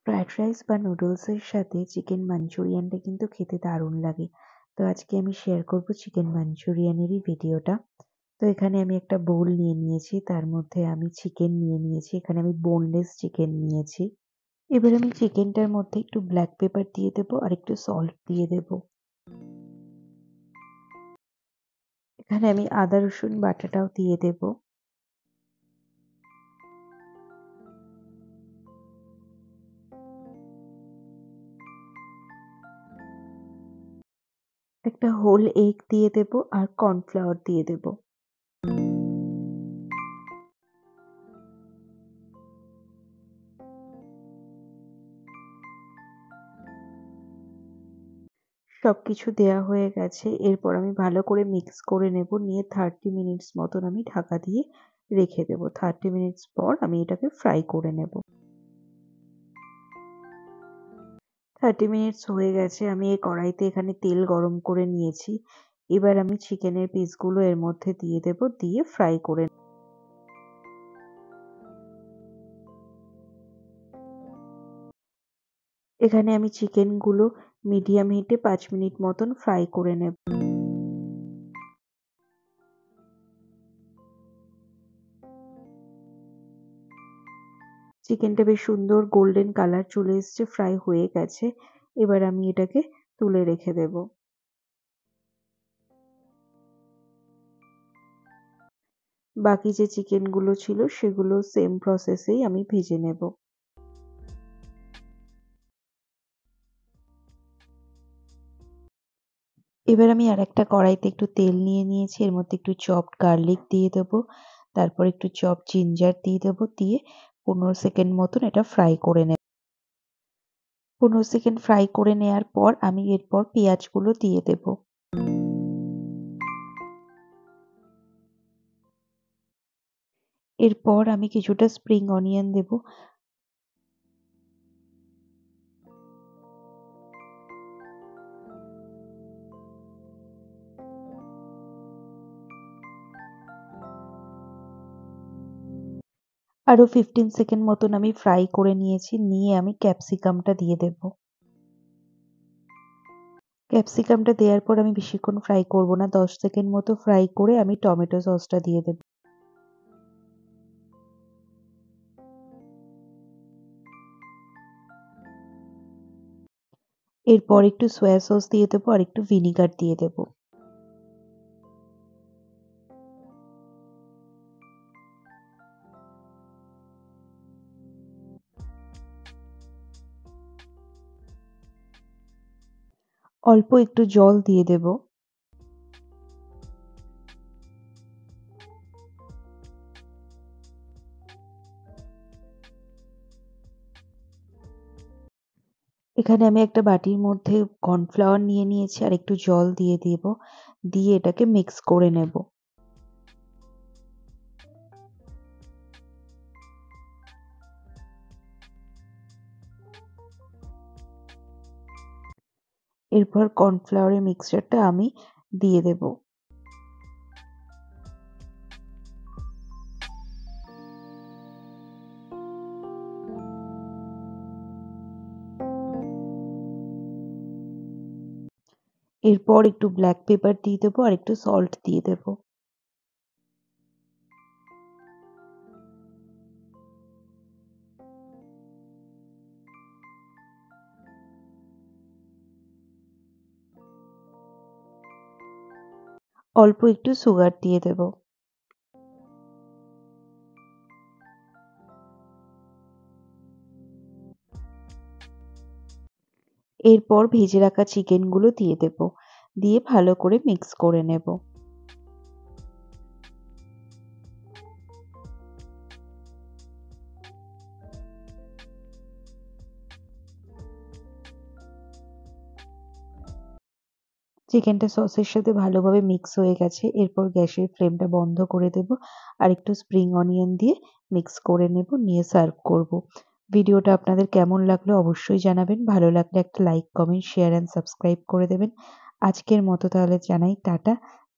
Fried rice বা নুডলসের সাথে চিকেন মাঞ্চুরিয়ানটা কিন্তু খেতে দারুণ লাগে। তো আজকে আমি শেয়ার করব চিকেন মাঞ্চুরিয়ানেরই ভিডিওটা। তো এখানে আমি একটা বোল নিয়ে নিয়েছি। তার মধ্যে আমি চিকেন নিয়ে নিয়েছি। এখানে আমি বোনলেস চিকেন নিয়েছি। এবার আমি চিকেনটার মধ্যে একটু ব্ল্যাক পেপার দিয়ে দেবো আর একটু সল্ট দিয়ে দেবো। এখানে আমি আদা রসুন বাটাটাও দিয়ে দেবো। একটা হোল এগ দিয়ে দেবো আর কর্নফ্লাওয়ার দিয়ে দেবো। সবকিছু দেয়া হয়ে গেছে। এরপর আমি ভালো করে মিক্স করে নেব। নিয়ে 30 মিনিটস মতন আমি ঢাকা দিয়ে রেখে দেব। 30 মিনিটস পর আমি এটাকে ফ্রাই করে নেব। 30 মিনিটস হয়ে গেছে। আমি এই কড়াইতে এখানে তেল গরম করে নিয়েছি। এবার আমি চিকেনের পিসগুলো এর মধ্যে দিয়ে দেব। দিয়ে ফ্রাই করে এখানে আমি চিকেনগুলো মিডিয়াম হিটে 5 মিনিট মতন ফ্রাই করে নেব। চিকেনটা বেশ সুন্দর গোল্ডেন কালার চলে এসছে, ফ্রাই হয়ে গেছে। এবার আমি এটাকে তুলে রেখে দেব। বাকি যে চিকেনগুলো ছিল সেগুলো সেম প্রসেসেই আমি ভেজে নেব। এবার আমি আরেকটা কড়াইতে একটু তেল নিয়ে নিয়েছি। এর মধ্যে একটু চপড গার্লিক দিয়ে দেবো। তারপর একটু চপড জিঞ্জার দিয়ে দেবো। দিয়ে 15 সেকেন্ড মতন এটা ফ্রাই করে নেব। 15 সেকেন্ড ফ্রাই করে নেওয়ার পর আমি এরপর পেঁয়াজগুলো দিয়ে দেবো। এরপর আমি কিছুটা স্প্রিং অনিয়ন দেবো। আরও 15 সেকেন্ড মতন আমি ফ্রাই করে নিয়েছি। নিয়ে আমি ক্যাপসিকামটা দিয়ে দেব। ক্যাপসিকামটা দেওয়ার পর আমি বেশিক্ষণ ফ্রাই করব না। 10 সেকেন্ড মতো ফ্রাই করে আমি টমেটো সসটা দিয়ে দেব। এরপর একটু সয়া সস দিয়ে দেবো আর একটু ভিনিগার দিয়ে দেবো। অল্প একটু জল দিয়ে দেব। এখানে আমি একটা বাটির মধ্যে কর্নফ্লাওয়ার নিয়ে নিয়েছি আর একটু জল দিয়ে দেব। দিয়ে এটাকে মিক্স করে নেব। এরপর কর্নফ্লাওয়ারের মিক্সচারটা আমি দিয়ে দেব। এরপর একটু ব্ল্যাক পেপার দিয়ে দেবো আর একটু সল্ট দিয়ে দেবো। অল্প একটু সুগার দিয়ে দেব। এরপর ভেজে রাখা চিকেনগুলো দিয়ে দেব। দিয়ে ভালো করে মিক্স করে নেব। চিকেনটা সসের সাথে ভালোভাবে মিক্স হয়ে গেছে। এরপর গ্যাসের ফ্লেমটা বন্ধ করে দেব। আর একটু স্প্রিং অনিয়ন দিয়ে মিক্স করে নেব। নিয়ে সার্ভ করব। ভিডিওটা আপনাদের কেমন লাগলো অবশ্যই জানাবেন। ভালো লাগলে একটা like, comment, share and subscribe করে দেবেন। আজকের মতো তাহলে জানাই টাটা।